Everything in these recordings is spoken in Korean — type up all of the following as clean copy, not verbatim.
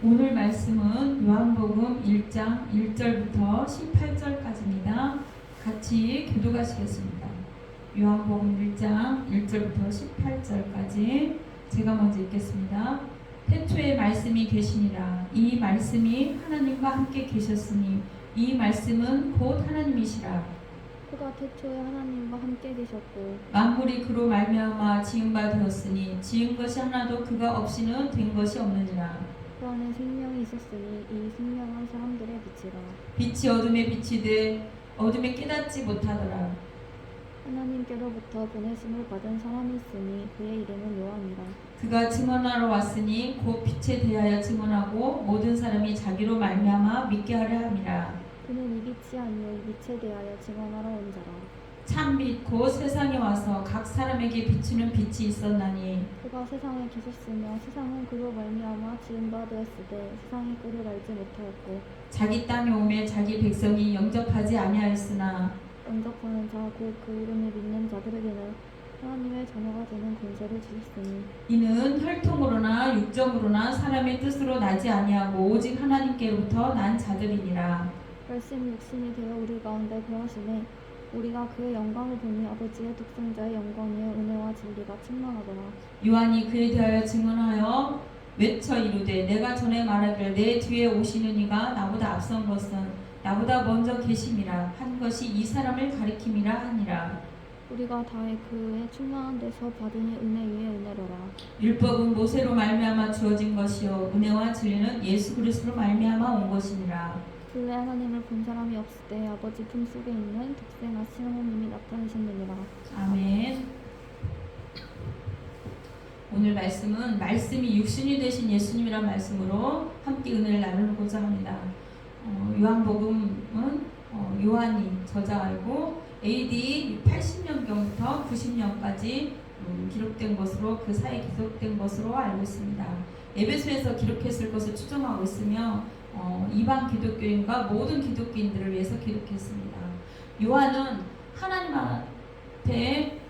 오늘 말씀은 요한복음 1장 1절부터 18절까지입니다. 같이 교독하시겠습니다. 요한복음 1장 1절부터 18절까지 제가 먼저 읽겠습니다. 태초에 말씀이 계시니라. 이 말씀이 하나님과 함께 계셨으니 이 말씀은 곧 하나님이시라. 그가 태초에 하나님과 함께 계셨고 만물이 그로 말미암아 지은 바 되었으니 지은 것이 하나도 그가 없이는 된 것이 없느니라. 그 안에 생명이 있었으니 이 생명은 사람들의 빛이라. 빛이 어둠에 비치되 어둠에 깨닫지 못하더라. 하나님께로부터 보내심을 받은 사람이 있으니 그의 이름은 요한이라. 그가 증언하러 왔으니 곧 빛에 대하여 증언하고 모든 사람이 자기로 말미암아 믿게 하려 함이라. 그는 이 빛이 아니요 이 빛에 대하여 증언하러 온 자라. 참빛 곧 세상에 와서 각 사람에게 비추는 빛이 있었나니 그가 세상에 계셨으며 세상은 그로 말미암아 지은 바 되었으되 세상이 그를 알지 못하였고 자기 땅에 오매 자기 백성이 영접하지 아니하였으나 영접하는 자 곧 그 이름을 믿는 자들에게는 하나님의 자녀가 되는 권세를 주셨으니 이는 혈통으로나 육정으로나 사람의 뜻으로 나지 아니하고 오직 하나님께로부터 난 자들이니라. 말씀이 육신이 되어 우리 가운데 거하시네. 우리가 그의 영광을 보니 아버지의 독생자의 영광이요 은혜와 진리가 충만하더라. 요한이 그에 대하여 증언하여 외쳐 이르되 내가 전에 말하기를 내 뒤에 오시는 이가 나보다 앞선 것은 나보다 먼저 계심이라 한 것이 이 사람을 가리킴이라 하니라. 우리가 다해 그의 충만한 데서 받으니 은혜 위에 은혜로라. 율법은 모세로 말미암아 주어진 것이요 은혜와 진리는 예수 그리스도로 말미암아 온 것이니라. 본래 하나님을 본 사람이 없을 때 아버지 품속에 있는 독생하신 하나님이 나타내셨느니라. 아멘. 오늘 말씀은 말씀이 육신이 되신 예수님이란 말씀으로 함께 은혜를 나누고자 합니다. 요한복음은 요한이 저자이고 AD 80년경부터 90년까지 기록된 것으로 그 사이에 기록된 것으로 알고 있습니다. 에베소에서 기록했을 것을 추정하고 있으며 이방 기독교인과 모든 기독교인들을 위해서 기록했습니다. 요한은 하나님한테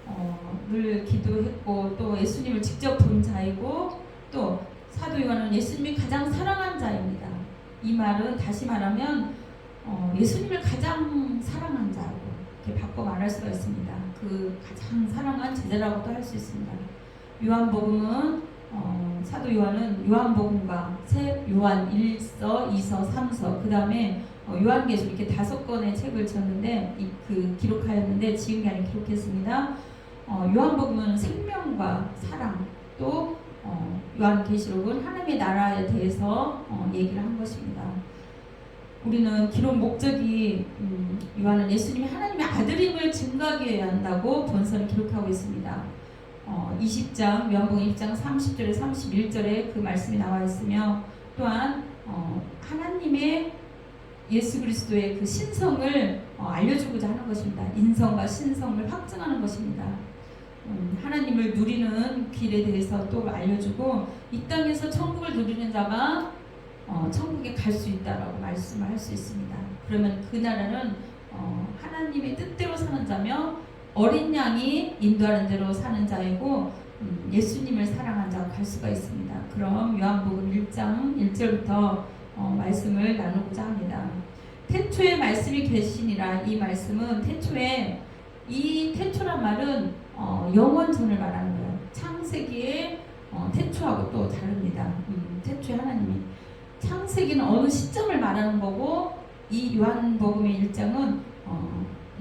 늘 기도했고 또 예수님을 직접 본 자이고 또 사도 요한은 예수님이 가장 사랑한 자입니다. 이 말은 다시 말하면 예수님을 가장 사랑한 자고 이렇게 바꿔 말할 수가 있습니다. 그 가장 사랑한 제자라고도 할 수 있습니다. 요한복음은 사도 요한은 요한복음과 새 요한 1서, 2서, 3서 그 다음에 요한계시록 이렇게 5권의 책을 졌는데 그 기록하였는데 지은 게 아니라 기록했습니다. 요한복음은 생명과 사랑 또 요한계시록은 하나님의 나라에 대해서 얘기를 한 것입니다. 우리는 기록 목적이 요한은 예수님이 하나님의 아들임을 증거하게 한다고 본서를 기록하고 있습니다. 20장 요한복음 20장 30절에 31절에 그 말씀이 나와 있으며 또한 하나님의 예수 그리스도의 그 신성을 알려주고자 하는 것입니다. 인성과 신성을 확증하는 것입니다. 하나님을 누리는 길에 대해서 또 알려주고 이 땅에서 천국을 누리는 자가 천국에 갈 수 있다라고 말씀을 할 수 있습니다. 그러면 그 나라는 하나님의 뜻대로 사는 자며 어린 양이 인도하는 대로 사는 자이고 예수님을 사랑한 자가 갈 수가 있습니다. 그럼 요한복음 1장 1절부터 말씀을 나누고자 합니다. 태초에 말씀이 계시니라. 이 말씀은 태초에 이 태초란 말은 영원전을 말하는 거예요. 창세기의 태초하고 또 다릅니다. 태초에 하나님이 창세기는 어느 시점을 말하는 거고 이 요한복음의 1장은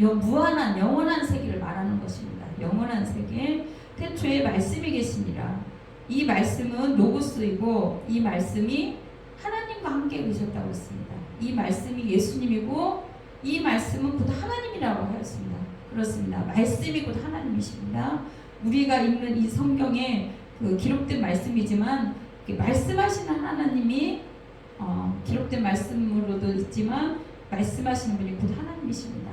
무한한 영원한 세계를 말하는 것입니다. 영원한 세계 태초에 말씀이 계시니라. 이 말씀은 로고스이고 이 말씀이 하나님과 함께 계셨다고 했습니다. 이 말씀이 예수님이고 이 말씀은 곧 하나님이라고 하였습니다. 그렇습니다. 말씀이 곧 하나님이십니다. 우리가 읽는 이 성경에 그 기록된 말씀이지만 말씀하시는 하나님이 기록된 말씀으로도 있지만 말씀하시는 분이 곧 하나님이십니다.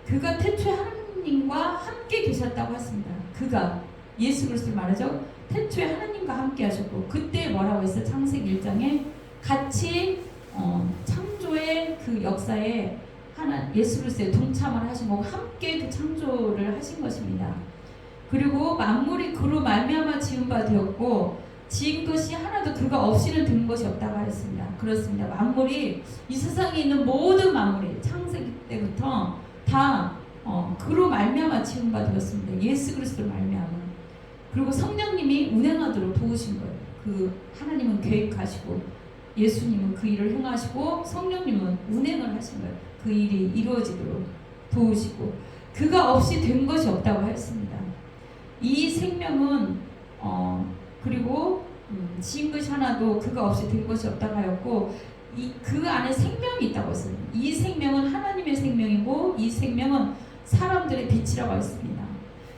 그가 태초에 하나님과 함께 계셨다고 했습니다. 그가 예수 그리스도를 말하죠. 태초에 하나님과 함께 하셨고 그때 뭐라고 했어요? 창세기 1장에 같이 창조의 그 역사에 예수 그리스도에 동참을 하신 거고 함께 그 창조를 하신 것입니다. 그리고 만물이 그로 말미암아 지은 바 되었고 지은 것이 하나도 그가 없이는 된 것이 없다고 하였습니다. 그렇습니다. 만물이 이 세상에 있는 모든 만물이 창세기 때부터 다 그로 말미암아 지은 바 되었습니다. 예수 그리스도로 말미암아. 그리고 성령님이 운행하도록 도우신 거예요. 그 하나님은 계획하시고 예수님은 그 일을 행하시고 성령님은 운행을 하신 거예요. 그 일이 이루어지도록 도우시고 그가 없이 된 것이 없다고 하였습니다. 이 생명은 그리고 지은 것이 하나도 그가 없이 된 것이 없다고 하였고 그 안에 생명이 있다고 했어요. 이 생명은 하나님의 생명이고 이 생명은 사람들의 빛이라고 했습니다.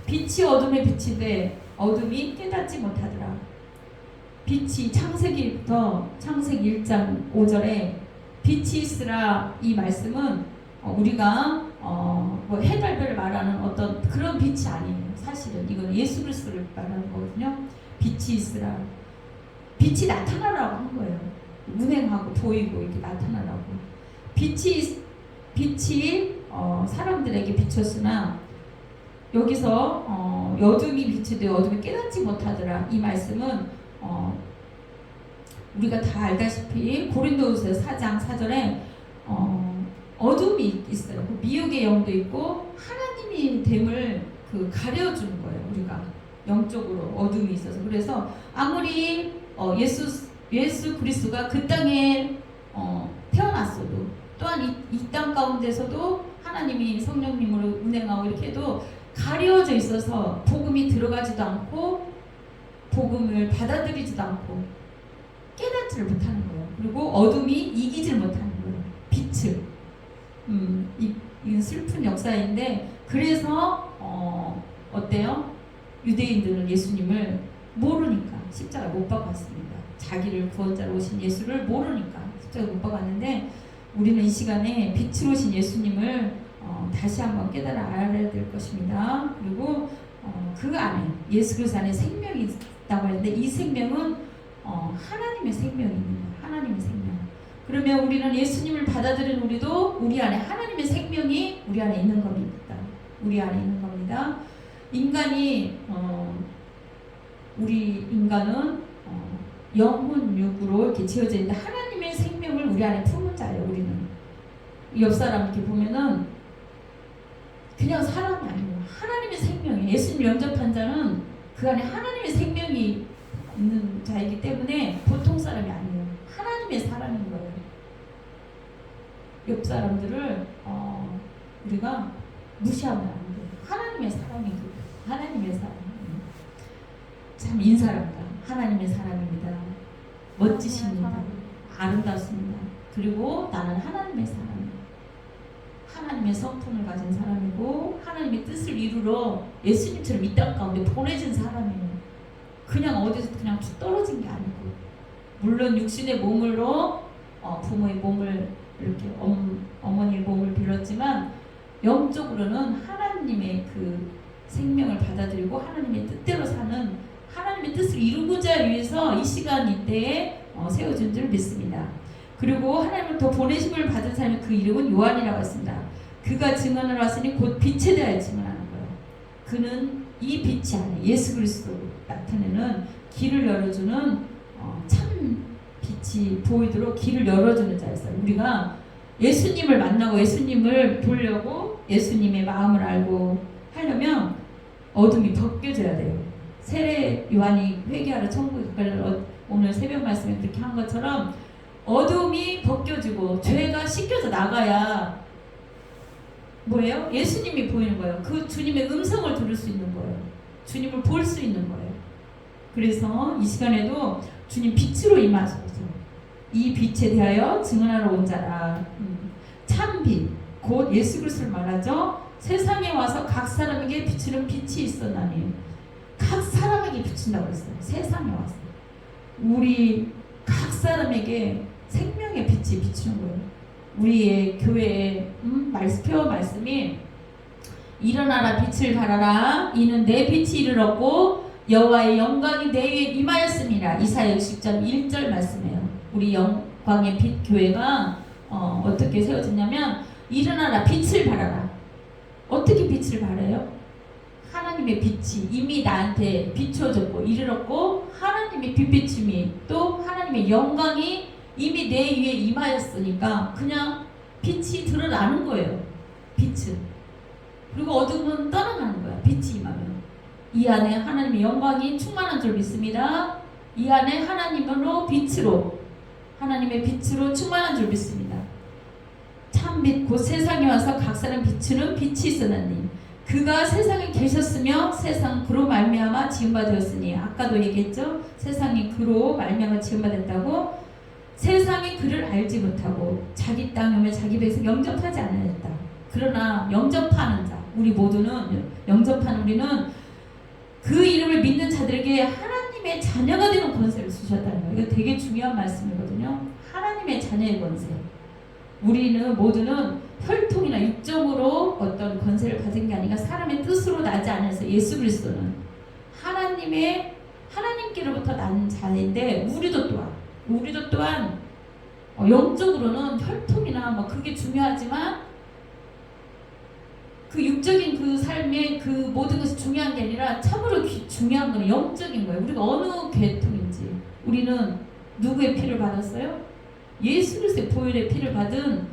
빛이 어둠에 비치되 어둠이 깨닫지 못하더라. 빛이 창세기부터 창세기 1장 5절에 빛이 있으라 이 말씀은 우리가 뭐 해달별을 말하는 어떤 그런 빛이 아니에요. 사실은 이건 예수 그리스도를 말하는 거거든요. 빛이 있으라. 빛이 나타나라고 한 거예요. 운행하고 보이고 이렇게 나타나라고. 빛이 사람들에게 비쳤으나 여기서 어둠이 비치되 어둠이 깨닫지 못하더라. 이 말씀은 우리가 다 알다시피 고린도후서 4장 4절에 어둠이 있어요. 그 미혹의 영도 있고 하나님이 됨을 가려주는 거예요. 우리가 영적으로 어둠이 있어서. 그래서 아무리 예수 그리스도가 그 땅에 태어났어도 또한 이 땅 가운데서도 하나님이 성령님으로 운행하고 이렇게 해도 가려져 있어서 복음이 들어가지도 않고 복음을 받아들이지도 않고 깨닫지를 못하는 거예요. 그리고 어둠이 이기질 못하는 거예요. 빛을. 이 슬픈 역사인데 그래서 어때요? 유대인들은 예수님을 모르니까 십자가 못 박았습니다. 자기를 구원자로 오신 예수를 모르니까 십자가 못 박았는데 우리는 이 시간에 빛으로 오신 예수님을 다시 한번 깨달아 알아야 될 것입니다. 그리고 그 안에 예수 그리스도 안에 생명이 있다고 하는데 이 생명은 하나님의 생명입니다. 하나님의 생명. 그러면 우리는 예수님을 받아들인 우리도 우리 안에 하나님의 생명이 우리 안에 있는 겁니다. 우리 안에 있는 겁니다. 우리 인간은 영혼 육으로 이렇게 지어져 있는데 하나님의 생명을 우리 안에 품은 자예요. 우리는 옆 사람 이렇게 보면은 그냥 사람이 아니고 하나님의 생명이에요. 예수님 영접한 자는 그 안에 하나님의 생명이 있는 자이기 때문에 보통 사람이 아니에요. 하나님의 사람인 거예요. 옆 사람들을 우리가 무시하면 안 돼요. 하나님의 사람이고 하나님의 사람. 참 인사랍니다. 하나님의 사람입니다. 멋지십니다. 아름답습니다. 그리고 나는 하나님의 사람이에요. 하나님의 성품을 가진 사람이고 하나님의 뜻을 이루러 예수님처럼 이 땅 가운데 보내진 사람이에요. 그냥 어디서 그냥 툭 떨어진 게 아니고 물론 육신의 몸으로 부모의 몸을 이렇게 어머니의 몸을 빌었지만 영적으로는 하나님의 그 생명을 받아들이고 하나님의 뜻대로 사는 하나님의 뜻을 이루고자 위해서 이 시간 이때에 세워진 줄 믿습니다. 그리고 하나님을 더 보내심을 받은 사람이 그 이름은 요한이라고 했습니다. 그가 증언을 왔으니 곧 빛에 대하여 증언하는 거예요. 그는 이 빛이 안에 예수 그리스도를 나타내는 길을 열어주는 참 빛이 보이도록 길을 열어주는 자였어요. 우리가 예수님을 만나고 예수님을 보려고 예수님의 마음을 알고 하려면 어둠이 벗겨져야 돼요. 세례 요한이 회개하러 천국에 가기를 오늘 새벽 말씀에 그렇게 한 것처럼 어둠이 벗겨지고 죄가 씻겨져 나가야 뭐예요? 예수님이 보이는 거예요. 그 주님의 음성을 들을 수 있는 거예요. 주님을 볼 수 있는 거예요. 그래서 이 시간에도 주님 빛으로 임하소서. 이 빛에 대하여 증언하러 온 자라. 참 빛, 곧 예수 그리스도를 말하죠. 세상에 와서 각 사람에게 비추는 빛이 있었나니 각 사람에게 비춘다고 했어요. 세상에 와서 우리 각 사람에게 생명의 빛이 비추는 거예요. 우리의 교회의 표어 말씀이 일어나라 빛을 발하라 이는 내 빛이 이르렀고 여호와의 영광이 내 위에 임하였습니다. 이사야 60장 1절 말씀이에요. 우리 영광의 빛 교회가 어떻게 세워졌냐면 일어나라 빛을 발하라. 어떻게 빛을 발해요? 하나님의 빛이 이미 나한테 비춰졌고 이르렀고 하나님의 빛비춤이 또 하나님의 영광이 이미 내 위에 임하였으니까 그냥 빛이 드러나는 거예요. 빛은. 그리고 어둠은 떠나가는 거야. 빛이 임하면. 이 안에 하나님의 영광이 충만한 줄 믿습니다. 이 안에 하나님으로 빛으로 하나님의 빛으로 충만한 줄 믿습니다. 참빛 곧 세상에 와서 각 사람 비추는 빛이 있으나니 그가 세상에 계셨으며 세상 그로 말미암아 지음바 되었으니 아까도 얘기했죠. 세상이 그로 말미암아 지음바 됐다고. 세상이 그를 알지 못하고 자기 땅에 자기 백성 영접하지 않았다. 그러나 영접하는 자 우리 모두는 영접하는 우리는 그 이름을 믿는 자들에게 하나님의 자녀가 되는 권세를 주셨다는 거예요. 이거 되게 중요한 말씀이거든요. 하나님의 자녀의 권세. 우리는 모두는 혈통이나 육정으로 어떤 권세를 받은 게 아니라 사람의 뜻으로 나지 않아서 예수 그리스도는 하나님께로부터 난 자인데 우리도 또한 영적으로는 혈통이나 뭐 그게 중요하지만 그 육적인 그 삶의 그 모든 것이 중요한 게 아니라 참으로 중요한 건 영적인 거예요. 우리가 어느 계통인지. 우리는 누구의 피를 받았어요? 예수 그리스도의 보혈의 피를 받은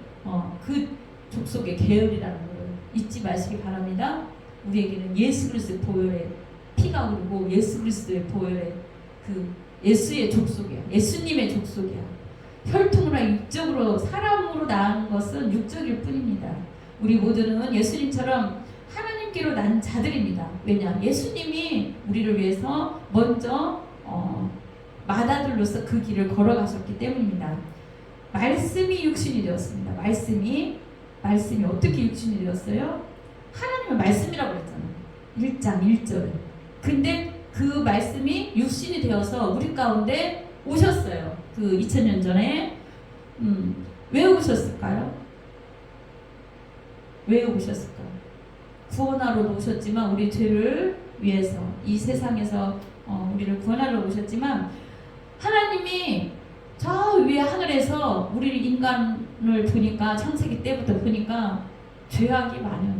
그 족속의 계열이라는 걸 잊지 마시기 바랍니다. 우리에게는 예수 그리스도의 보혈의 피가 흐르고 예수 그리스도의 보혈의 그 예수의 족속이야. 예수님의 족속이야. 혈통으로 육적으로 사람으로 낳은 것은 육적일 뿐입니다. 우리 모두는 예수님처럼 하나님께로 난 자들입니다. 왜냐? 예수님이 우리를 위해서 먼저 마다들로서 그 길을 걸어가셨기 때문입니다. 말씀이 육신이 되었습니다. 말씀이 어떻게 육신이 되었어요? 하나님의 말씀이라고 했잖아요. 1장 1절. 근데 그 말씀이 육신이 되어서 우리 가운데 오셨어요. 그 2000년 전에. 왜 오셨을까요? 왜 오셨을까요? 구원하러 오셨지만 우리 죄를 위해서 이 세상에서 우리를 구원하러 오셨지만 하나님이 저 위에 하늘에서 우리 인간을 보니까 창세기 때부터 보니까 죄악이 많아요.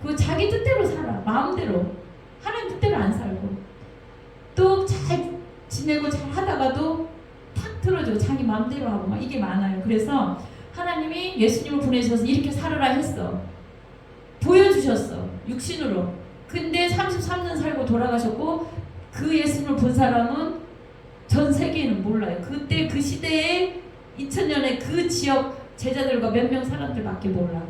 그 자기 뜻대로 살아. 마음대로. 하나님 뜻대로 안 살고 또 잘 지내고 잘 하다가도 탁 틀어지고 자기 마음대로 하고 막 이게 많아요. 그래서 하나님이 예수님을 보내셔서 이렇게 살아라 했어. 보여주셨어. 육신으로. 근데 33년 살고 돌아가셨고 그 예수님을 본 사람은 전 세계에는 몰라요. 그때 그 시대에 2000년에 그 지역 제자들과 몇 명 사람들밖에 몰라.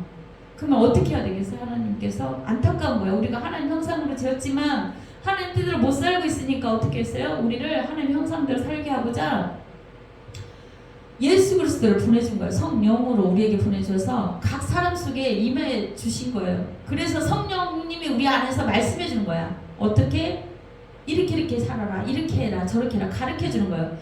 그러면 어떻게 해야 되겠어요? 하나님께서 안타까운 거예요. 우리가 하나님 형상으로 지었지만 하나님 뜻대로 못 살고 있으니까 어떻게 했어요? 우리를 하나님 형상대로 살게 하고자 예수 그리스도를 보내준 거예요. 성령으로 우리에게 보내줘서 각 사람 속에 임해 주신 거예요. 그래서 성령님이 우리 안에서 말씀해 주는 거야. 어떻게? 이렇게 살아라. 이렇게 해라. 저렇게 해라. 가르쳐 주는 거예요.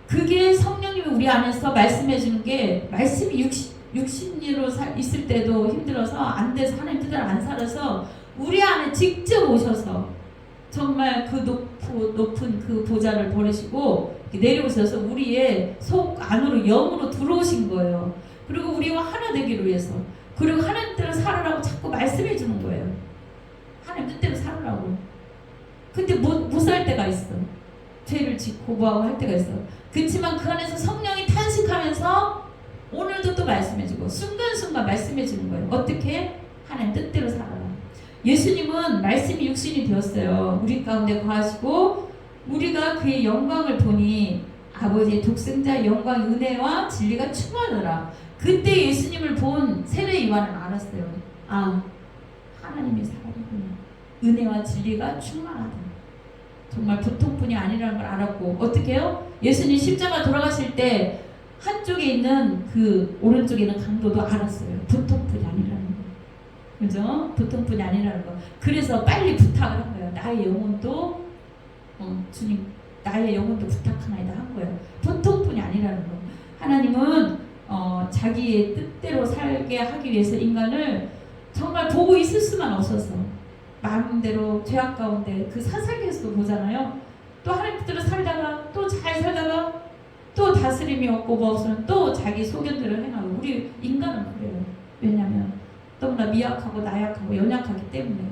그게 성령님이 우리 안에서 말씀해 주는 게 말씀이 육신으로 있을 때도 힘들어서 안 돼서 하나님 뜻대로 안 살아서 우리 안에 직접 오셔서 정말 그 높은 그 보좌를 버리시고 내려오셔서 우리의 속 안으로 영으로 들어오신 거예요. 그리고 우리와 하나 되기를 위해서. 그리고 하나님 뜻대로 살으라고 자꾸 말씀해 주는 거예요. 하나님 뜻대로 살으라고. 근데 못 살 때가 있어. 죄를 짓고 뭐하고 할 때가 있어. 그렇지만 그 안에서 성령이 탄식하면서 오늘도 또 말씀해주고 순간순간 말씀해주는 거예요. 어떻게? 하나님 뜻대로 살아라. 예수님은 말씀이 육신이 되었어요. 우리 가운데 거하시고 우리가 그의 영광을 보니 아버지의 독생자의 영광, 은혜와 진리가 충만하더라. 그때 예수님을 본 세례 요한은 알았어요. 아, 하나님이 살아있구나. 은혜와 진리가 충만하다. 정말 보통뿐이 아니라는 걸 알았고 어떻게 해요? 예수님 십자가 돌아가실 때 한쪽에 있는 그 오른쪽에 있는 강도도 알았어요. 보통뿐이 아니라는 거. 그죠? 보통뿐이 아니라는 거. 그래서 빨리 부탁을 한 거예요. 나의 영혼도 주님 나의 영혼도 부탁하나이다 한 거예요. 보통뿐이 아니라는 거. 하나님은 자기의 뜻대로 살게 하기 위해서 인간을 정말 보고 있을 수만 없어서 마음대로 죄악 가운데 그 사사기에서도 보잖아요. 또 하나님 뜻대로 살다가 또 잘 살다가 또 다스림이 없고 뭐 없으면 또 자기 소견대로 행하고 우리 인간은 그래요. 왜냐하면 너무나 미약하고 나약하고 연약하기 때문에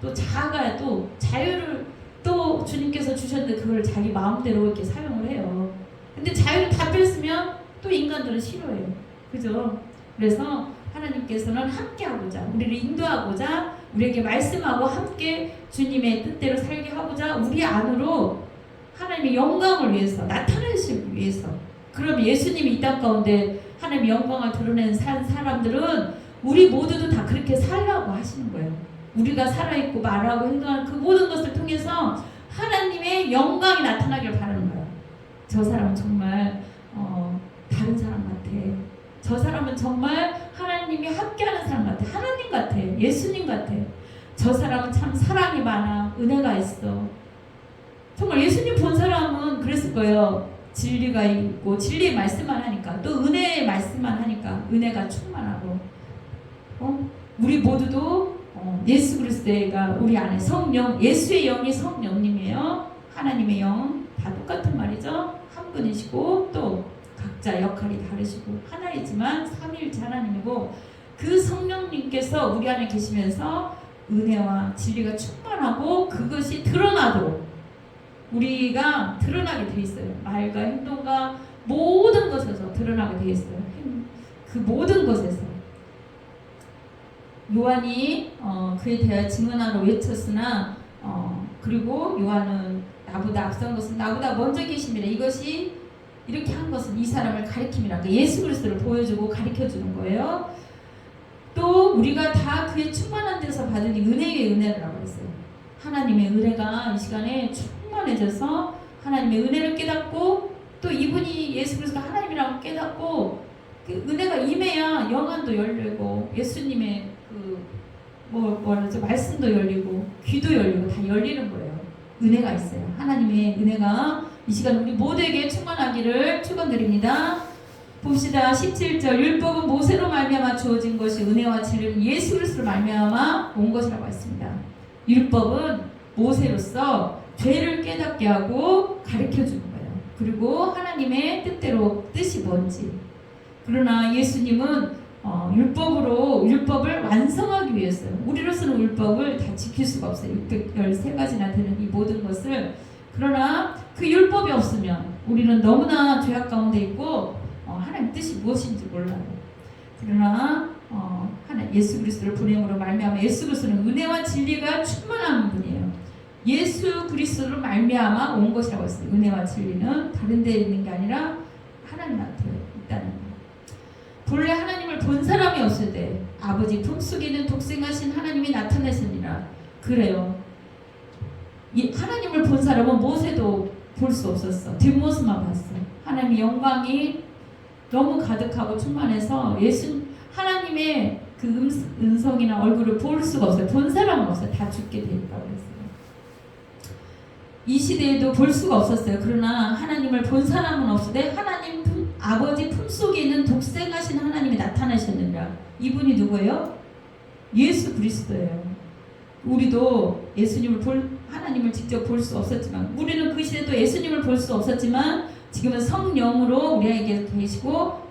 또 자아가 또 자유를 또 주님께서 주셨는데 그걸 자기 마음대로 이렇게 사용을 해요. 근데 자유를 다 뺐으면 또 인간들은 싫어해요. 그죠? 그래서 하나님께서는 함께하고자, 우리를 인도하고자, 우리에게 말씀하고 함께 주님의 뜻대로 살게 하고자 우리 안으로 하나님의 영광을 위해서 나타내시기 위해서. 그럼 예수님이 이 땅 가운데 하나님의 영광을 드러낸 사람들은 우리 모두도 다 그렇게 살라고 하시는 거예요. 우리가 살아있고 말하고 행동하는 그 모든 것을 통해서 하나님의 영광이 나타나길 바라는 거예요. 저 사람은 정말 다른 사람 같아. 저 사람은 정말 하나님이 함께하는 사람 같아. 하나님 같아. 예수님 같아. 저 사람은 참 사랑이 많아. 은혜가 있어. 정말 예수님 본 사람은 그랬을 거예요. 진리가 있고 진리의 말씀만 하니까, 또 은혜의 말씀만 하니까 은혜가 충만하고, 우리 모두도 예수 그리스도가 우리 안에 성령, 예수의 영이 성령님이에요. 하나님의 영 다 똑같은 말이죠. 한 분이시고 또 각자 역할이 다르시고 하나이지만 삼위일체 하나님이고, 그 성령님께서 우리 안에 계시면서 은혜와 진리가 충만하고 그것이 드러나도록 우리가 드러나게 돼 있어요. 말과 행동과 모든 것에서 드러나게 돼 있어요. 그 모든 것에서. 요한이 그에 대하여 증언하러 외쳤으나 그리고 요한은 나보다 앞선 것은 나보다 먼저 계심이라. 이것이 이렇게 한 것은 이 사람을 가리킴이라. 그러니까 예수 그리스도를 보여주고 가르쳐주는 거예요. 또 우리가 다 그의 충만한 데서 받은 은혜의 은혜라고 했어요. 하나님의 은혜가 이 시간에 충만해져서 하나님의 은혜를 깨닫고, 또 이분이 예수 그리스도가 하나님이라고 깨닫고 그 은혜가 임해야 영안도 열리고 예수님의 뭐라죠? 말씀도 열리고 귀도 열리고 다 열리는 거예요. 은혜가 있어요. 하나님의 은혜가 이 시간 우리 모두에게 충만하기를 축원드립니다. 봅시다. 17절. 율법은 모세로 말미암아 주어진 것이 은혜와 진리는 예수 그리스도로 말미암아 온 것이라고 했습니다. 율법은 모세로서 죄를 깨닫게 하고 가르쳐 주는 거예요. 그리고 하나님의 뜻대로 뜻이 뭔지. 그러나 예수님은 율법을 완성하기 위해서요. 우리로서는 율법을 다 지킬 수가 없어요. 613가지나 되는 이 모든 것을. 그러나 그 율법이 없으면 우리는 너무나 죄악 가운데 있고 하나님 뜻이 무엇인지 몰라요. 그러나 예수 그리스도를 보냄으로 말미암아, 예수 그리스도는 은혜와 진리가 충만한 분이에요. 예수 그리스도로 말미암아 온 것이라고 했어요. 은혜와 진리는 다른 데에 있는 게 아니라 하나님한테 있다는 거예요. 본래 하나님을 본 사람이 없을 때 아버지 품속에 있는 독생하신 하나님이 나타나시니라. 그래요. 이 하나님을 본 사람은 모세도 볼 수 없었어. 뒷모습만 봤어. 하나님의 영광이 너무 가득하고 충만해서 하나님의 그 음성이나 얼굴을 볼 수가 없어요. 본 사람은 없어요. 다 죽게 되니까 그랬어요. 이 시대에도 볼 수가 없었어요. 그러나 하나님을 본 사람은 없으되 하나님 아버지 품속에 있는 독생하신 하나님이 나타나셨느니라. 이분이 누구예요? 예수 그리스도예요. 우리도 하나님을 직접 볼 수 없었지만, 우리는 그 시대도 예수님을 볼 수 없었지만 지금은 성령으로 우리에게 계시고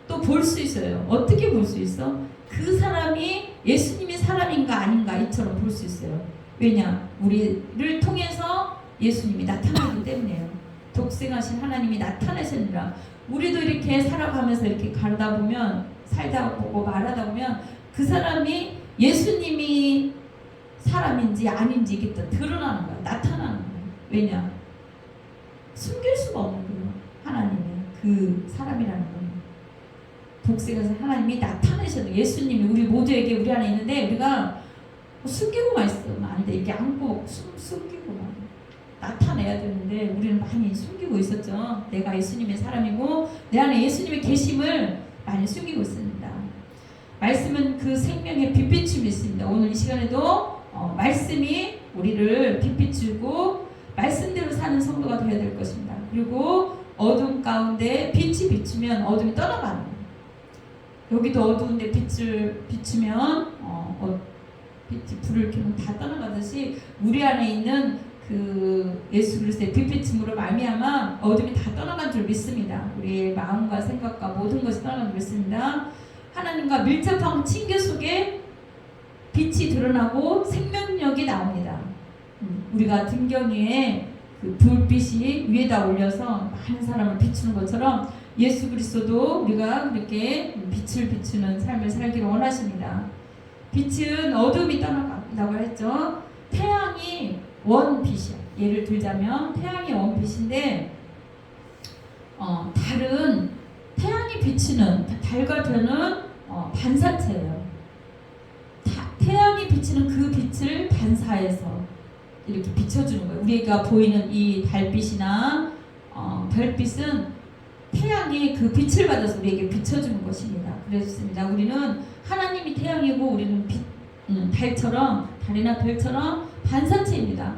또 볼 수 있어요. 어떻게 볼 수 있어? 그 사람이 예수님이 사람인가 아닌가 이처럼 볼 수 있어요. 왜냐? 우리를 통해서 예수님이 나타나기 때문에요. 독생하신 하나님이 나타나시느라. 우리도 이렇게 살아가면서 이렇게 살다 보고 말하다 보면 그 사람이 예수님이 사람인지 아닌지 이게 또 드러나는 거야. 나타나는 거야. 왜냐? 숨길 수가 없는 거예요. 하나님의 그 사람이라는 거예요. 독생하신 하나님이 나타내셔도, 예수님이 우리 모두에게 우리 안에 있는데 우리가 숨기고만 있으면 안 돼. 이렇게 안고 숨기고만 나타내야 되는데 우리는 많이 숨기고 있었죠. 내가 예수님의 사람이고 내 안에 예수님의 계심을 많이 숨기고 있습니다. 말씀은 그 생명의 빛비춤이 있습니다. 오늘 이 시간에도 말씀이 우리를 빛비추고 말씀대로 사는 성도가 되어야 될 것입니다. 그리고 어둠 가운데 빛이 비추면 어둠이 떠나가는 거예요. 여기도 어두운데 빛을 비추면 빛이 불을 켜면 다 떠나가듯이 우리 안에 있는 그 예수 그리스도의 빛비춤으로 말미암아 어둠이 다 떠나간 줄 믿습니다. 우리의 마음과 생각과 모든 것이 떠나간 줄 믿습니다. 하나님과 밀접한 친교 속에 빛이 드러나고 생명력이 나옵니다. 우리가 등경에 그 불빛이 위에다 올려서 많은 사람을 비추는 것처럼 예수 그리스도도 우리가 그렇게 빛을 비추는 삶을 살기를 원하십니다. 빛은 어둠이 떠나간다고 했죠. 태양이 원빛이야. 예를 들자면 태양이 원빛인데 달은 태양이 비치는 달과 별은 반사체예요. 태양이 비치는 그 빛을 반사해서 이렇게 비춰주는 거예요. 우리가 보이는 이 달빛이나 별빛은 태양이 그 빛을 받아서 우리에게 비춰주는 것입니다. 그렇습니다. 우리는 하나님이 태양이고 우리는 달처럼 달이나 별처럼 반사체입니다.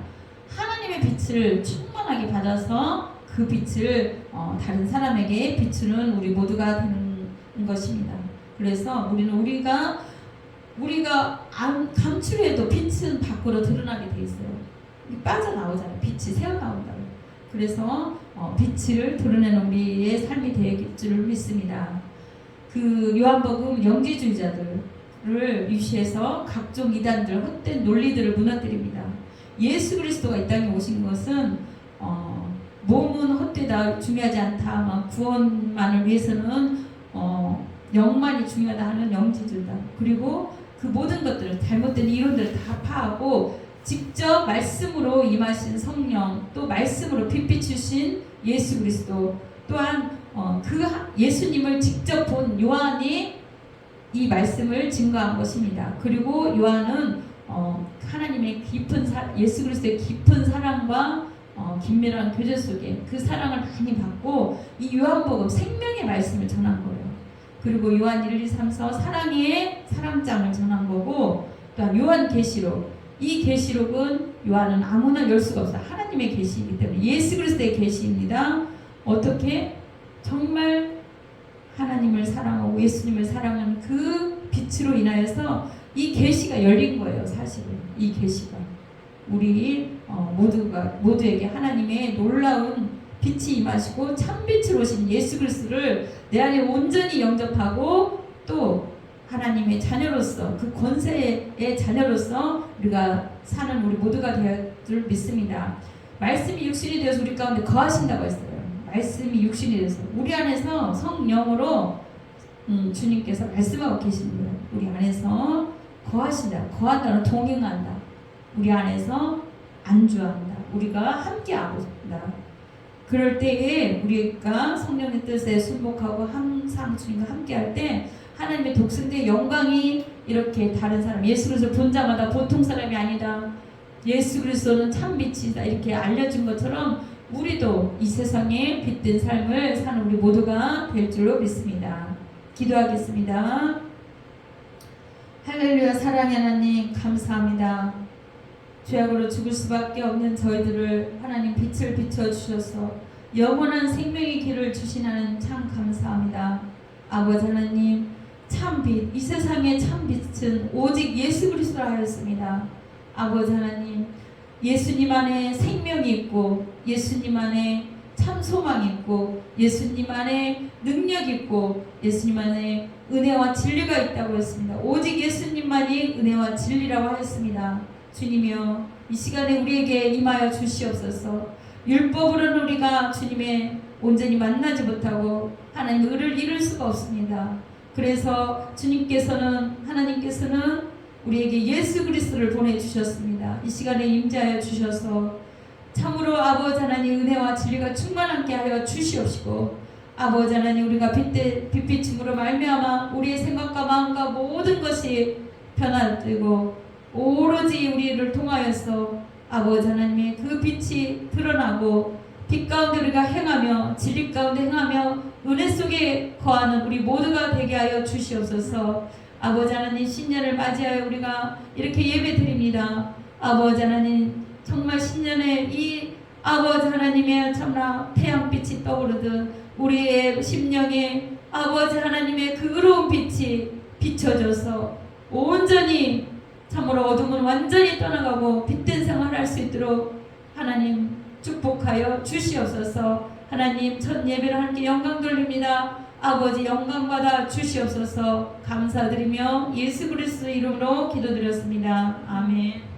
하나님의 빛을 충만하게 받아서 그 빛을 다른 사람에게 비추는 우리 모두가 되는 것입니다. 그래서 우리가 감추려도 빛은 밖으로 드러나게 돼 있어요. 빠져나오잖아요. 빛이 새어나온다고. 그래서 빛을 드러내는 우리의 삶이 되길 줄을 믿습니다. 그 요한복음 영지주의자들을 유시해서 각종 이단들 헛된 논리들을 무너뜨립니다. 예수 그리스도가 이 땅에 오신 것은 몸은 헛되다 중요하지 않다. 구원만을 위해서는 영만이 중요하다 하는 영지주의다. 그리고 그 모든 것들을 잘못된 이론들을 다 파하고 직접 말씀으로 임하신 성령, 또 말씀으로 빛 비추신 예수 그리스도, 또한 그 예수님을 직접 본 요한이 이 말씀을 증거한 것입니다. 그리고 요한은 하나님의 예수 그리스도의 깊은 사랑과 긴밀한 교제 속에 그 사랑을 많이 받고 이 요한복음 생명의 말씀을 전한 거예요. 그리고 요한 1, 2, 3, 4 사랑의 사랑장을 전한 거고, 또한 요한계시록, 이 계시록은 요한은 아무나 열 수가 없어요. 하나님의 계시이기 때문에 예수 그리스도의 계시입니다. 어떻게 정말 하나님을 사랑하고 예수님을 사랑하는 그 빛으로 인하여서 이 계시가 열린 거예요. 사실은 이 계시가 우리 모두에게 하나님의 놀라운 빛이 임하시고 참빛으로 오신 예수 그리스도를 내 안에 온전히 영접하고 또 하나님의 자녀로서 그 권세의 자녀로서 우리가 사는 우리 모두가 되어 줄 믿습니다. 말씀이 육신이 되어서 우리 가운데 거하신다고 했어요. 말씀이 육신이 되어서 우리 안에서 성령으로 주님께서 말씀하고 계십니다. 우리 안에서 거하신다. 거한다는 동행한다. 우리 안에서 안주한다. 우리가 함께하고 있다. 그럴 때에 우리가 성령의 뜻에 순복하고 항상 주님과 함께할 때 하나님의 독생자의 영광이 이렇게 다른 사람, 예수 그리스도를 본 자마다 보통 사람이 아니다. 예수 그리스도는 참 빛이다. 이렇게 알려준 것처럼 우리도 이 세상에 빛된 삶을 사는 우리 모두가 될 줄로 믿습니다. 기도하겠습니다. 할렐루야. 사랑의 하나님 감사합니다. 죄악으로 죽을 수밖에 없는 저희들을 하나님 빛을 비춰주셔서 영원한 생명의 길을 주시나는 참 감사합니다. 아버지 하나님 참빛, 이 세상의 참빛은 오직 예수 그리스도라 하였습니다. 아버지 하나님 예수님 안에 생명이 있고 예수님 안에 참 소망이 있고 예수님 안에 능력이 있고 예수님 안에 은혜와 진리가 있다고 했습니다. 오직 예수님만이 은혜와 진리라고 하였습니다. 주님이여 이 시간에 우리에게 임하여 주시옵소서. 율법으로는 우리가 주님의 온전히 만나지 못하고 하나님의 의를 이룰 수가 없습니다. 그래서 하나님께서는 우리에게 예수 그리스도를 보내주셨습니다. 이 시간에 임재하여 주셔서 참으로 아버지 하나님 은혜와 진리가 충만하게 하여 주시옵시고 아버지 하나님 우리가 빛비춤으로 말미암아 우리의 생각과 마음과 모든 것이 변화되고 오로지 우리를 통하여서 아버지 하나님의 그 빛이 드러나고 빛 가운데 우리가 행하며 진리 가운데 행하며 은혜 속에 거하는 우리 모두가 되게 하여 주시옵소서. 아버지 하나님 신년을 맞이하여 우리가 이렇게 예배 드립니다. 아버지 하나님 정말 신년에 이 아버지 하나님의 참나 태양빛이 떠오르듯 우리의 심령에 아버지 하나님의 그 의로운 빛이 비춰져서 온전히 참으로 어둠은 완전히 떠나가고 빛된 생활을 할 수 있도록 하나님 축복하여 주시옵소서. 하나님 첫 예배를 함께 영광 돌립니다. 아버지 영광 받아 주시옵소서. 감사드리며 예수 그리스도 이름으로 기도드렸습니다. 아멘.